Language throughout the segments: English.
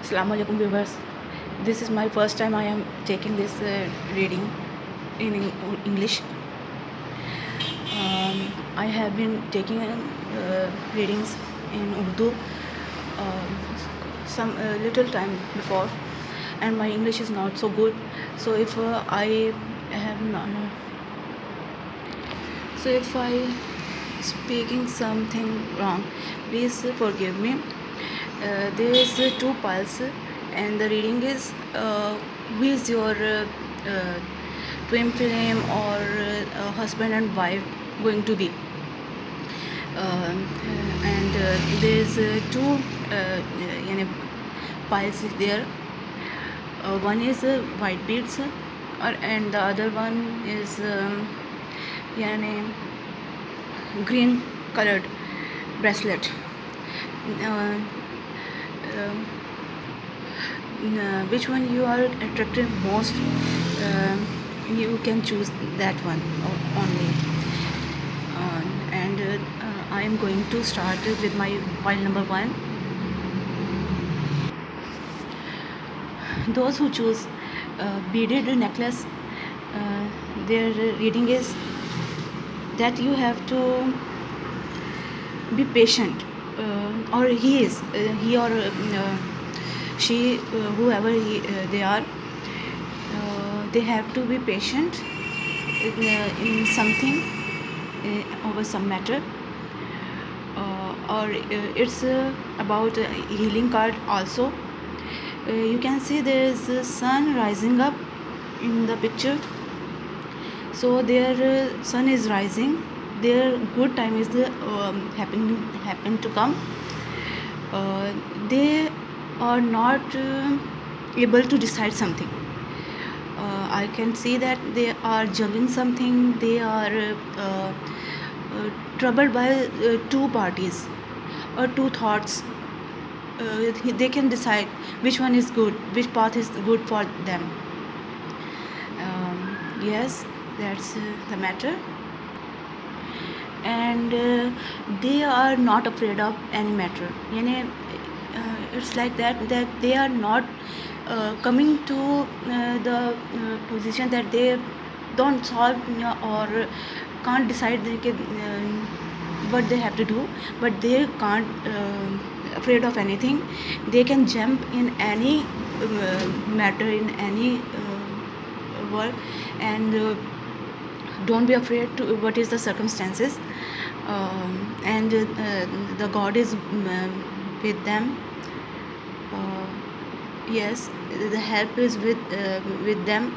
Assalamu alaikum viewers. This is my first time I am taking this reading in English. I have been taking readings in Urdu some little time before, and my English is not so good. So if I have not, so if I speaking something wrong, please forgive me. There is two piles, and the reading is who is your twin flame or husband and wife going to be. And there is two piles there. One is white beads, and the other one is green colored bracelet. Which one you are attracted most, you can choose that one only. And I am going to start with my pile number 1. Those who choose beaded necklace, their reading is that you have to be patient, or he or she, whoever they are, they have to be patient in something, over some matter, or it's about healing card also. You can see there is the sun rising up in the picture, so their sun is rising, their good time is happen to come. They are not able to decide something. I can see that they are juggling something. They are troubled by two parties or two thoughts. They can decide which one is good, which path is good for them. Yes, that's the matter. And they are not afraid of any matter. It's like that they are not coming to the position that they don't solve or can't decide what they have to do, but they can't afraid of anything. They can jump in any matter, in any world, and don't be afraid to what is the circumstances. And the God is with them. Yes, the help is with them,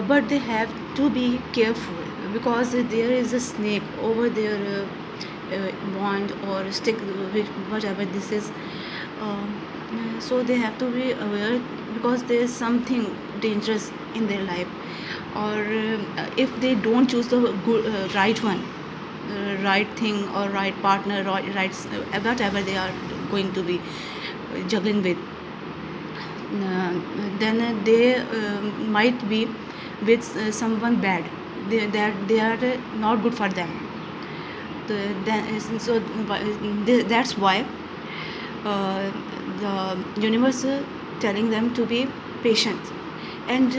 but they have to be careful, because there is a snake over their wand or stick, whatever this is. So they have to be aware, because there is something dangerous in their life, or if they don't choose the good, right one, right thing or right partner, right whatever they are going to be juggling with, then they might be with someone bad, they are not good for them. So that's why the universe telling them to be patient, and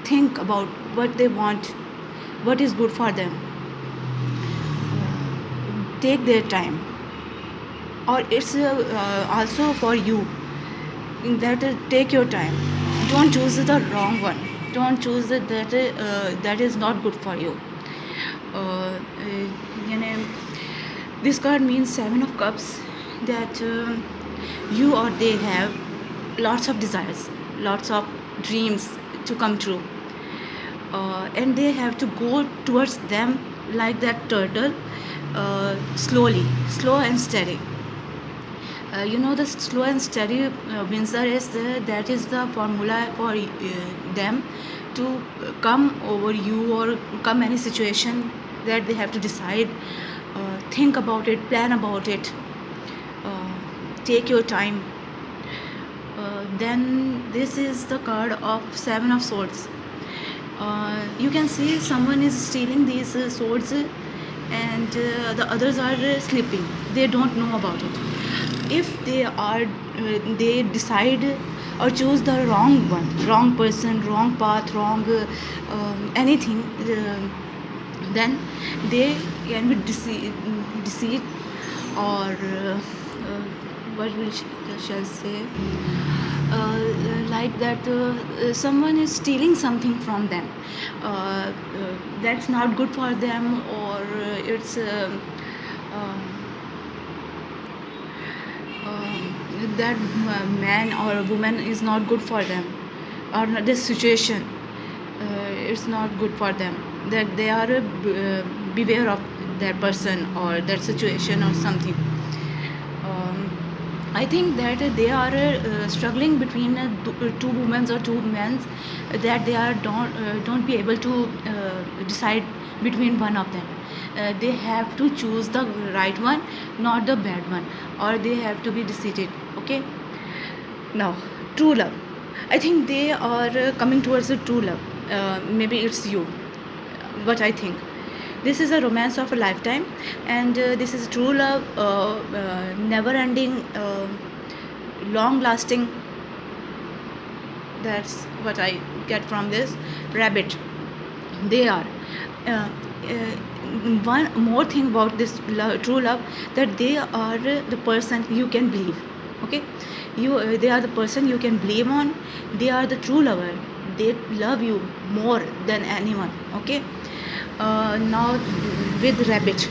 think about what they want, what is good for them. Take their time, or it's also for you, that take your time. Don't choose the wrong one, don't choose that is not good for you. This card means 7 of Cups, that you or they have lots of desires, lots of dreams to come true, and they have to go towards them like that turtle, slow and steady. The slow and steady wins the race. That is the formula for them to come over you, or come any situation that they have to decide. Think about it, plan about it, take your time. Then this is the card of 7 of Swords. You can see someone is stealing these swords, and the others are sleeping, they don't know about it. if they decide or choose the wrong one, wrong person, wrong path, wrong anything, then they can be deceived, or what we shall say, like that someone is stealing something from them, that's not good for them, or it's that man or a woman is not good for them, or this situation it's not good for them, that they are beware of that person or that situation or something. I think that they are struggling between two women or two men, that they are don't be able to decide between one of them. They have to choose the right one, not the bad one, or they have to be decided. Okay. Now, true love. I think they are coming towards the true love. Maybe it's you. What I think. This is a romance of a lifetime, and this is true love, never ending, long lasting. That's what I get from this. Rabbit. They are. Uh, One more thing about this true love, that they are the person you can believe. Okay, they are the person you can believe on. They are the true lover. They love you more than anyone. Okay. Now with rabbit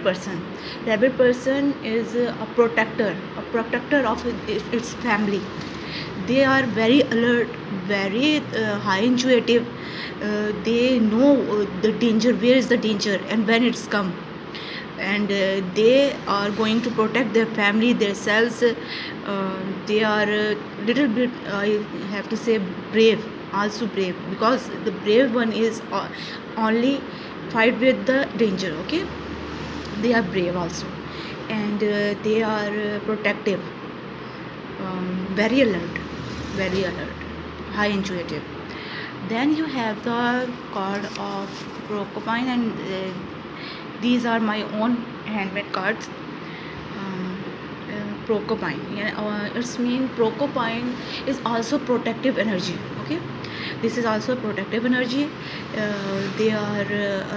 person. Rabbit person is a protector of its family. They are very alert, very high intuitive. They know the danger, where is the danger and when it's come, and they are going to protect their family, themselves. They are a little bit, I have to say, brave, also brave, because the brave one is only fight with the danger. Okay, they are brave also, and they are protective, very alert, high intuitive. Then you have the card of Porcupine, and these are my own handmade cards. Porcupine, yeah, it's mean Porcupine is also protective energy. Okay, this is also protective energy. They are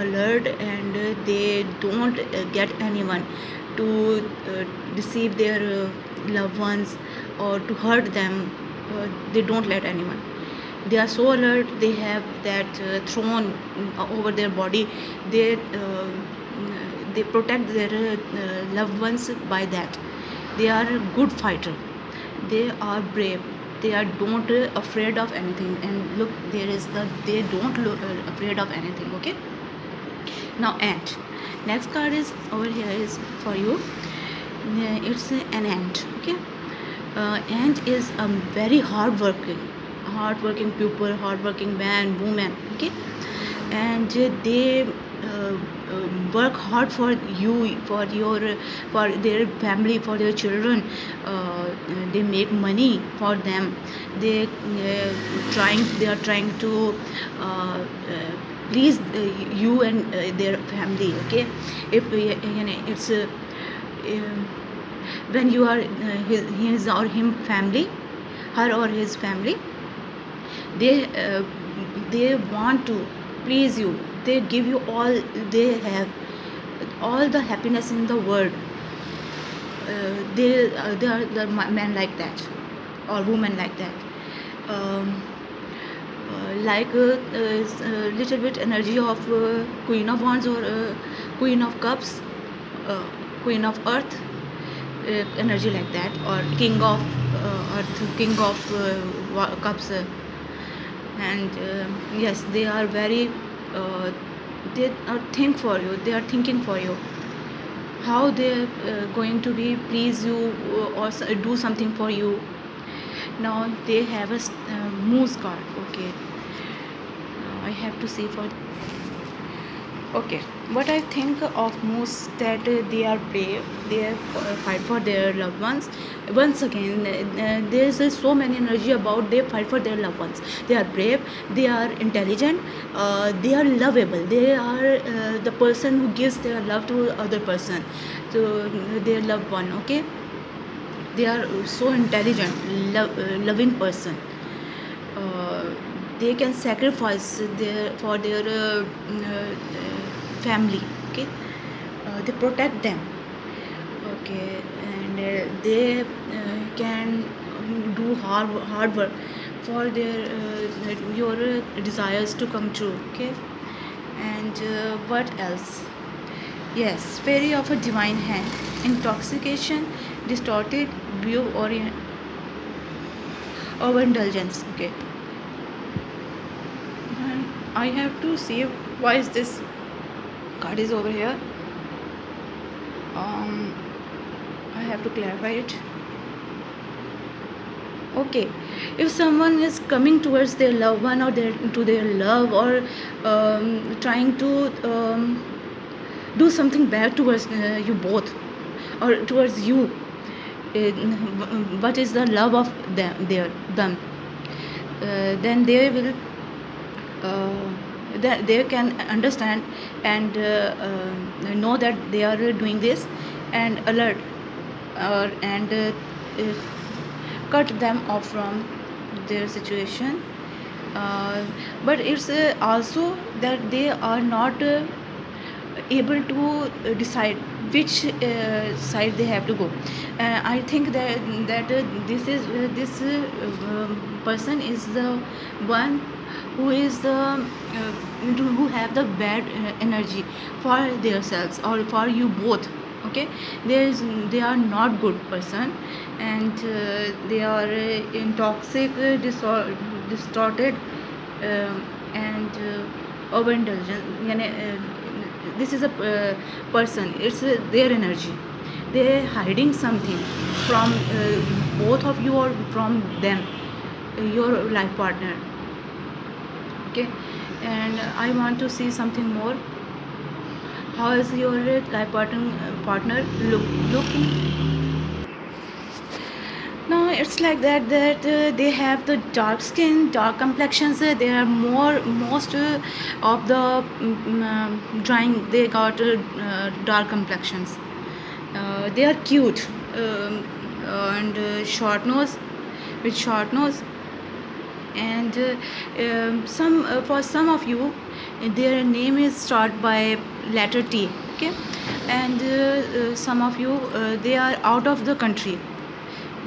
alert, and they don't get anyone to deceive their loved ones or to hurt them. They don't let anyone. They are so alert. They have that throne over their body. They protect their loved ones by that. They are a good fighter. They are brave. They are don't afraid of anything. And look, there is the they don't look afraid of anything. Okay. Now ant. Next card is over here is for you. It's an ant. Okay. Ant is a very hardworking pupil, hardworking man, woman. Okay, and they work hard for you, for their family, for their children. They make money for them. They are trying to please you and their family. Okay, if it's when you are his or him family, her or his family, they uh, they want to please you. They give you all they have, all the happiness in the world. They are the men like that, or women like that. um, like a little bit energy of Queen of Wands, or Queen of Cups, uh, Queen of Earth, energy like that, or King of Earth, King of Cups. And yes, they are very uh, they are think for you, they are thinking for you, how they are going to be please you, or do something for you. Now they have a moose card. Okay, now I have to see for Okay, what I think of most that they are brave, they fight for their loved ones. Once again, there's so many energy about they fight for their loved ones. They are brave, they are intelligent, they are lovable. They are the person who gives their love to other person, to their loved one. Okay, they are so intelligent, loving person. uh, they can sacrifice for their family. Okay, they protect them. Okay, and they can do hard work for their your desires to come true. Okay, and what else? Yes, fairy of a divine hand, intoxication, distorted view, overindulgence. Okay, and I have to see why is this card is over here. um I have to clarify it. Okay, if someone is coming towards their loved one or their love, or trying to do something bad towards you both, or towards you, what is the love of them, then they will that they can understand and know that they are doing this, and alert, and uh, cut them off from their situation. uh, but it's also that they are not able to decide which side they have to go. I think that this person is the one who is the who have the bad energy for themselves or for you both. Okay, they are not good person, and they are intoxic, distorted, and overindulgent. This is a person, it's their energy. They're hiding something from both of you or from them, your life partner. Okay, and I want to see something more. How is your life partner looking? No, it's like that they have the dark skin, dark complexions. They are most of the drawing. They got dark complexions. They are cute, and short nose, with short nose, and some for some of you, their name is start by letter T. Okay, and some of you, they are out of the country.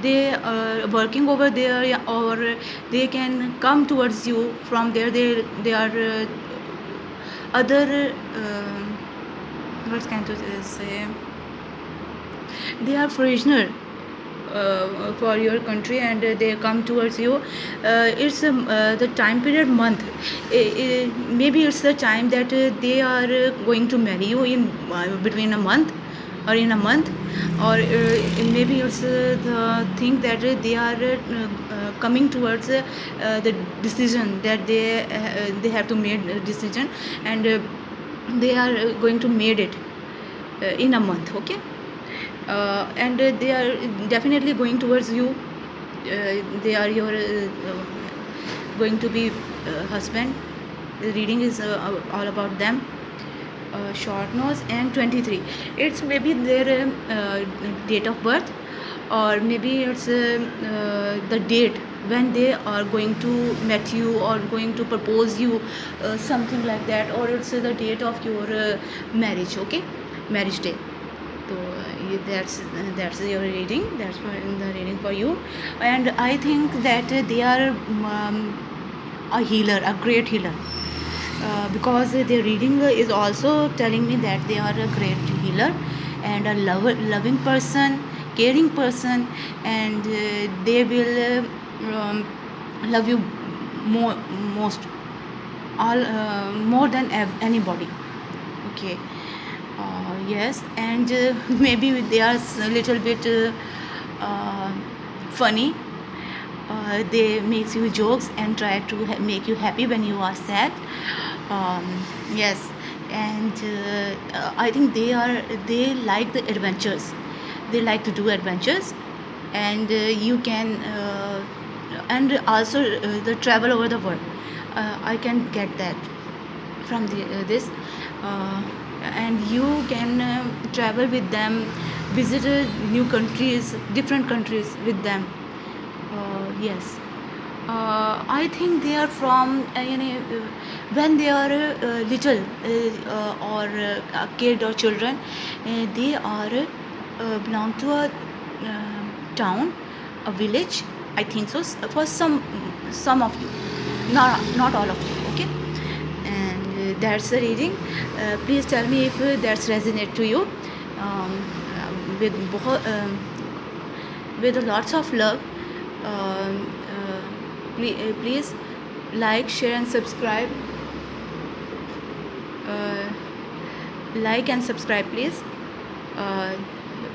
They are working over there, or they can come towards you from there. They are other what can I say, they are foreigner for your country, and they come towards you. It's the time period month. Maybe it's the time that they are going to marry you in between a month, or in a month, or maybe it's the thing that they are coming towards the decision that they have to make a decision, and they are going to made it in a month. Okay, and they are definitely going towards you. They are your going to be husband. The reading is all about them. Short nose and 23, it's maybe their date of birth, or maybe it's the date when they are going to meet you or going to propose you, something like that, or it's the date of your marriage. Okay, marriage day. So that's your reading. That's the reading for you. And I think that they are a healer, a great healer, because their reading is also telling me that they are a great healer, and a loving person, caring person, and they will love you most, all more than anybody. Okay, yes, and maybe they are a little bit funny. They makes you jokes and try to make you happy when you are sad. Yes, and I think they like the adventures. They like to do adventures, and you can and also the travel over the world. I can get that from this, uh, and you can travel with them, visit new countries, different countries with them. Yes. I think they are from when they are little, or a kid or children, they are belong to a town, a village. I think so. For some of you, not all of you. Okay, and that's the reading. Please tell me if that's resonate to you. With with lots of love. Please like, share, and subscribe. Uh, like and subscribe, please. Uh,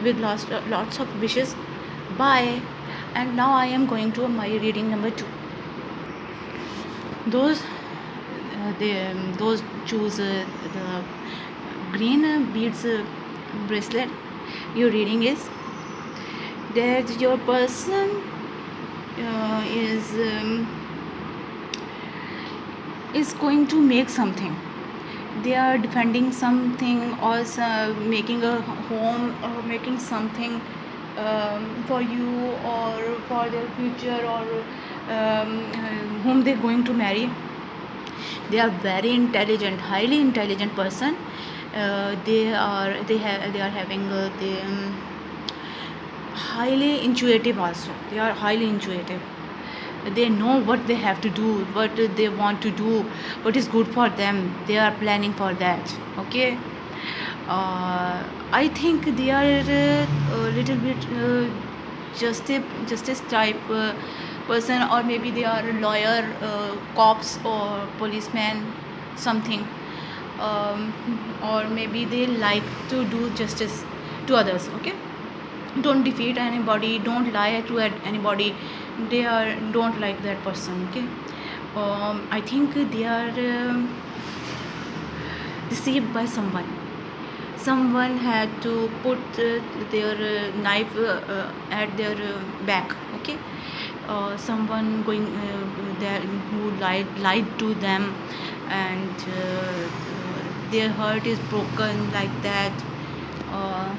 with lots of wishes. Bye. And now I am going to my reading number 2. Those choose the green beads bracelet. Your reading is that your person is going to make something. They are defending something, or making a home, or making something for you, or for their future, or whom they're going to marry. They are very intelligent, highly intelligent person. They are having highly intuitive also. They are highly intuitive. They know what they have to do, what they want to do, what is good for them. They are planning for that. Okay. I think they are a little bit justice type person, or maybe they are a lawyer, cops, or policeman, something. Or maybe they like to do justice to others. Okay, don't defeat anybody, don't lie to anybody. They are don't like that person. Okay. I think they are deceived by someone had to put their knife at their back. Okay. Someone going there who lied to them, and their heart is broken like that. uh,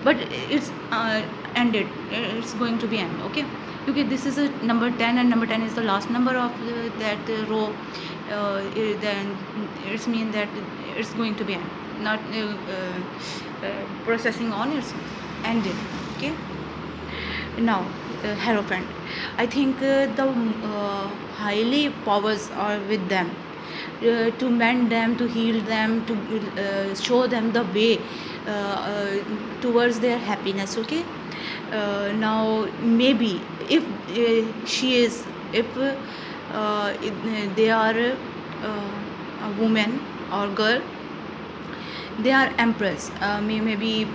but it's ended. It's going to be end. Okay. Okay, this is a number 10, and number 10 is the last number of that row. Then it's mean that it's going to be end, not processing on. It's ended. Okay. Now, Hierophant. I think the highly powers are with them, to mend them, to heal them, to show them the way towards their happiness. Okay. Now, maybe if they are a woman or girl, they are empress. Maybe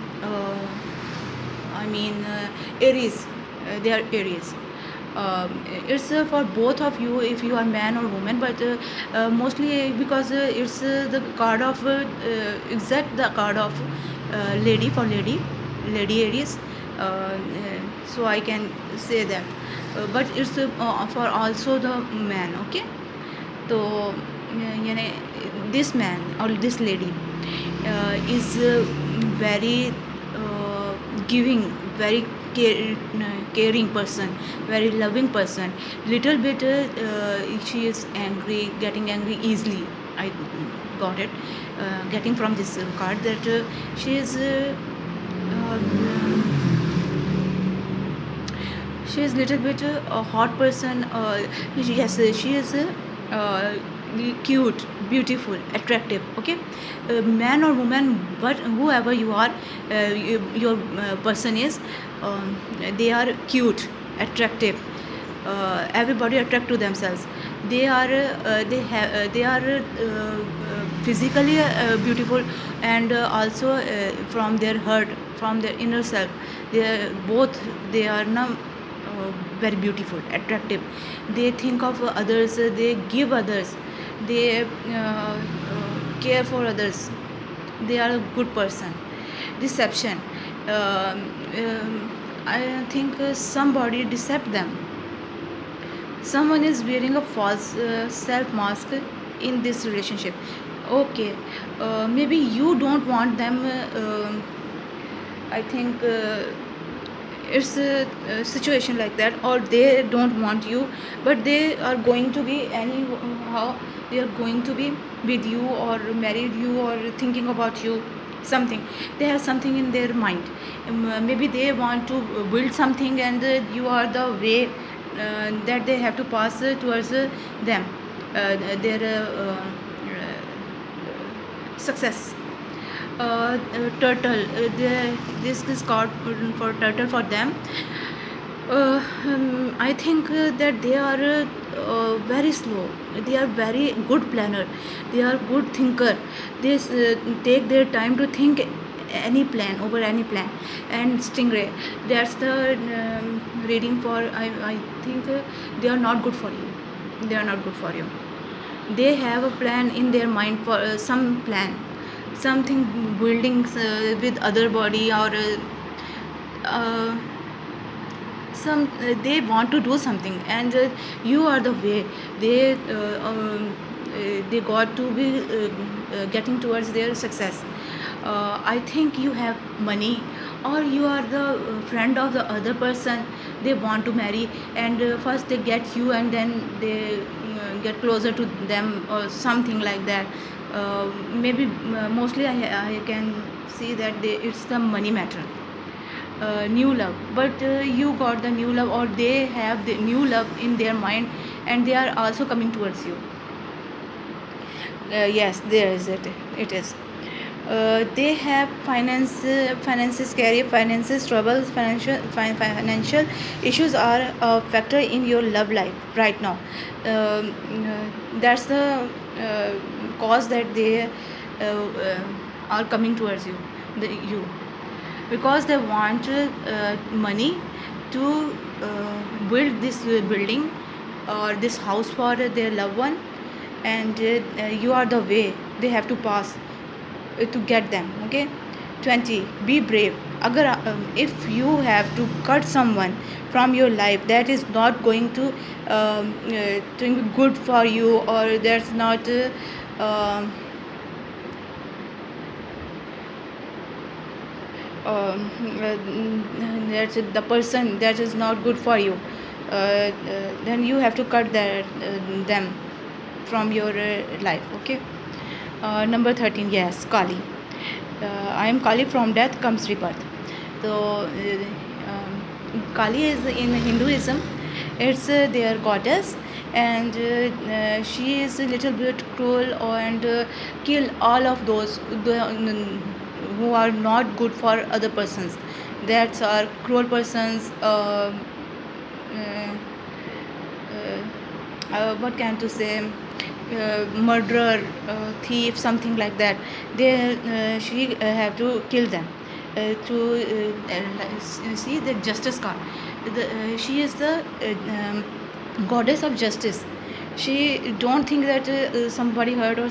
I mean Aries. They are Aries. It's for both of you if you are man or woman, but mostly because it's the card of exact the card of lady, for lady Aries. So I can say that, but it's for also the man. Okay. So this man or this lady is very giving, very caring person, very loving person. Little bit she is angry, getting angry easily. I got it, getting from this card that she is she is little bit a hot person. Yes, she is cute, beautiful, attractive. Okay. Man or woman, but whoever you are, your person is, they are cute, attractive. Everybody attract to themselves. They are physically beautiful, and also from their heart, from their inner self, they are now very beautiful, attractive. They think of others, they give others, they care for others, they are a good person. Deception, um, I think somebody decept them. Someone is wearing a false self mask in this relationship. Okay, maybe you don't want them. I think it's a situation like that, or they don't want you, but they are going to be anyhow, they are going to be with you or married you or thinking about you, something. They have something in their mind. Maybe they want to build something, and you are the way that they have to pass towards them, their success. Turtle, this is called for turtle for them. I think that they are very slow. They are very good planner. They are good thinker. They take their time to think any plan, over any plan. And stingray, that's the reading for. I think they are not good for you. They are not good for you. They have a plan in their mind for some plan, something buildings with other body, or uh, some they want to do something, and you are the way they got to be getting towards their success. I think you have money, or you are the friend of the other person they want to marry, and first they get you, and then they get closer to them, or something like that. Maybe mostly I can see that it's the money matter. New love, but you got the new love, or they have the new love in their mind, and they are also coming towards you. Yes, there is it is. They have finances, career finances troubles, financial issues are a factor in your love life right now. That's the cause that they are coming towards you, you, because they want money to build this building or this house for their loved one, and you are the way they have to pass to get them. Okay. 20, be brave. Agar if you have to cut someone from your life, that is not going to be good for you, or that's not um, that's the person that is not good for you. Then you have to cut them from your life. Okay. Number 13, yes, Kali. I am Kali, from death comes rebirth. So Kali is in Hinduism, it's their goddess, and she is a little bit cruel, and kill all of those who are not good for other persons, that are cruel persons. Uh, what can to say, murderer, thief, something like that. They she have to kill them to see the justice card. She is the goddess of justice. She don't think that somebody hurt, or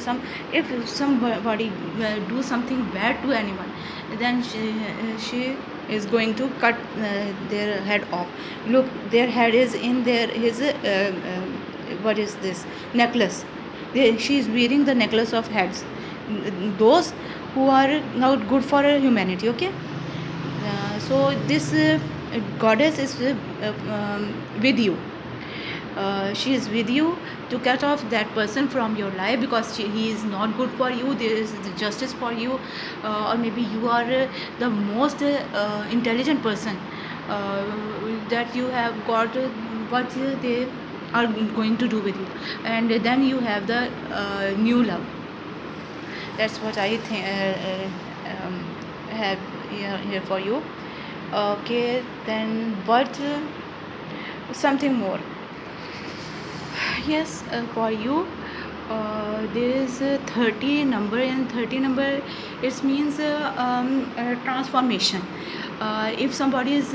if somebody do something bad to anyone, then she is going to cut their head off. Look, their head is in his what is this necklace. She is wearing the necklace of heads, those who are not good for humanity. Okay. So this goddess is with you. She is with you to cut off that person from your life, because he is not good for you. There is justice for you, or maybe you are the most intelligent person that you have got what they are going to do with you, and then you have the new love. That's what I think have here for you. Okay, then what something more. Yes, for you, there is 30 number, and 30 number, it means transformation. If somebody is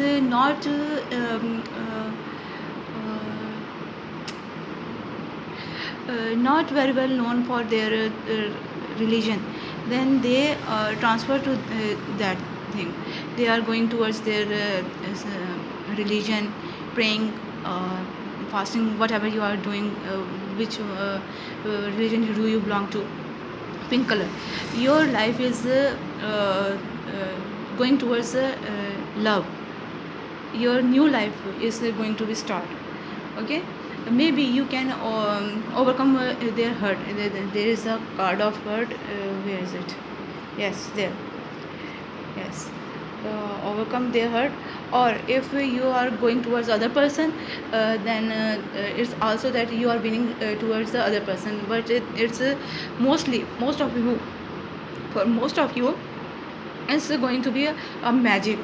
not very well known for their religion, then they transfer to that thing. They are going towards their religion, praying, fasting, whatever you are doing, which religion do you belong to. Pink color, your life is going towards love. Your new life is going to be start. Okay, maybe you can overcome their hurt. There is a card of hurt. Where is it? Yes, there. Yes, overcome their hurt. Or if you are going towards other person, then it's also that you are winning towards the other person. But it's mostly, most of you, for most of you, it's going to be a magic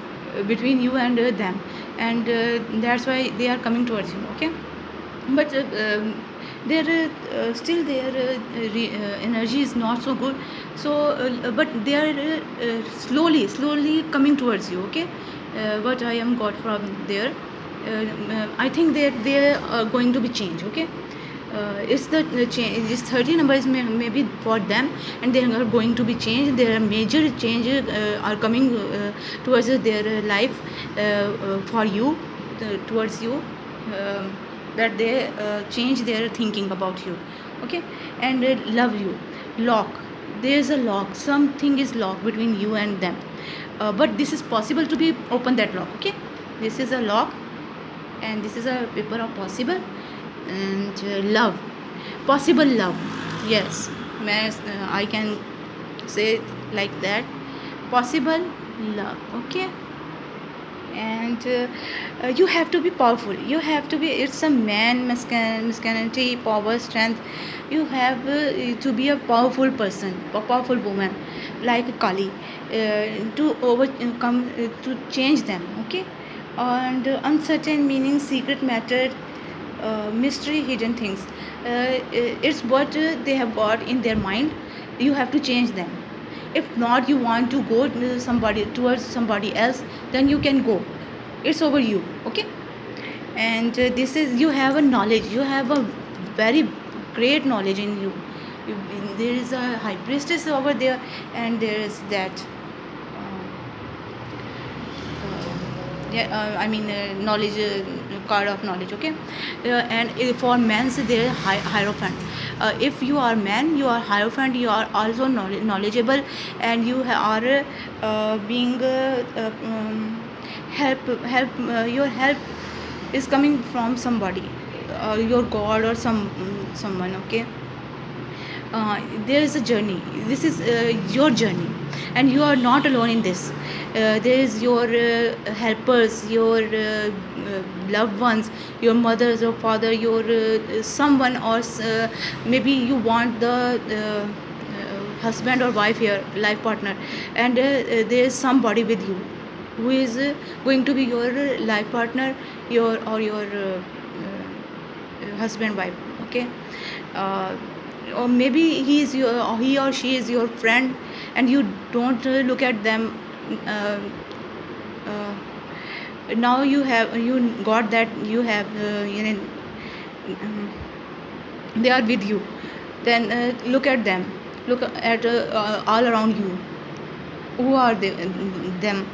between you and them, and that's why they are coming towards you. Okay, but their still their energy is not so good. So but they are slowly coming towards you. Okay, what I am got from there, I think that they are going to be changed. Okay, it's the change. This 30 numbers maybe for them, and they are going to be changed. There are major changes are coming towards their life, for you, towards you, that they change their thinking about you. Okay, and love you. Lock, there is a lock, something is locked between you and them, but this is possible to be open that lock. Okay, this is a lock, and this is a paper of possible. And love, possible love. Yes, I can say like that, possible love. Okay, and you have to be powerful. You have to be, it's a man masculinity, power, strength. You have to be a powerful person, a powerful woman, like Kali, to overcome, to change them. Okay, and uncertain meaning, secret matter, mystery, hidden things. It's what they have got in their mind. You have to change them. If not, you want to go to somebody, towards somebody else, then you can go. It's over you. Okay, and this is, you have a knowledge, you have a very great knowledge in you. There is a high priestess over there, and there is that yeah, I mean knowledge, card of knowledge. Okay, and for men's there is hierophant. If you are man, you are hierophant, you are also knowledgeable, and you are being help your help is coming from somebody, your god or someone. Okay, there is a journey. This is your journey, and you are not alone in this. There is your helpers, your loved ones, your mothers or father, your someone, or maybe you want the husband or wife here, life partner, and there is somebody with you who is going to be your life partner, your husband, wife. Okay, uh, or maybe he or she is your friend, and you don't look at them. uh, uh, Now you got that, you have um, they are with you, then look at them, look at all around you, who are they, them.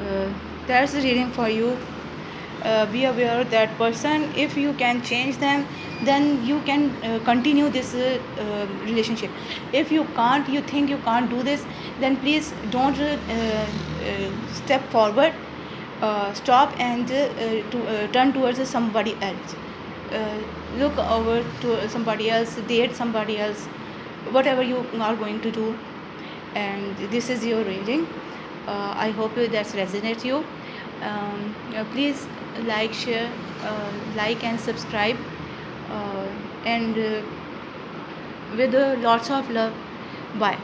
uh, that's the reading for you. Be aware of that person. If you can change them, then you can continue this relationship. If you can't, you think you can't do this, then please don't step forward. Stop and turn towards somebody else. uh, Look over to somebody else, date somebody else, whatever you are going to do. And this is your reading. I hope that's resonate you. Please like, share, like and subscribe, and with lots of love. Bye.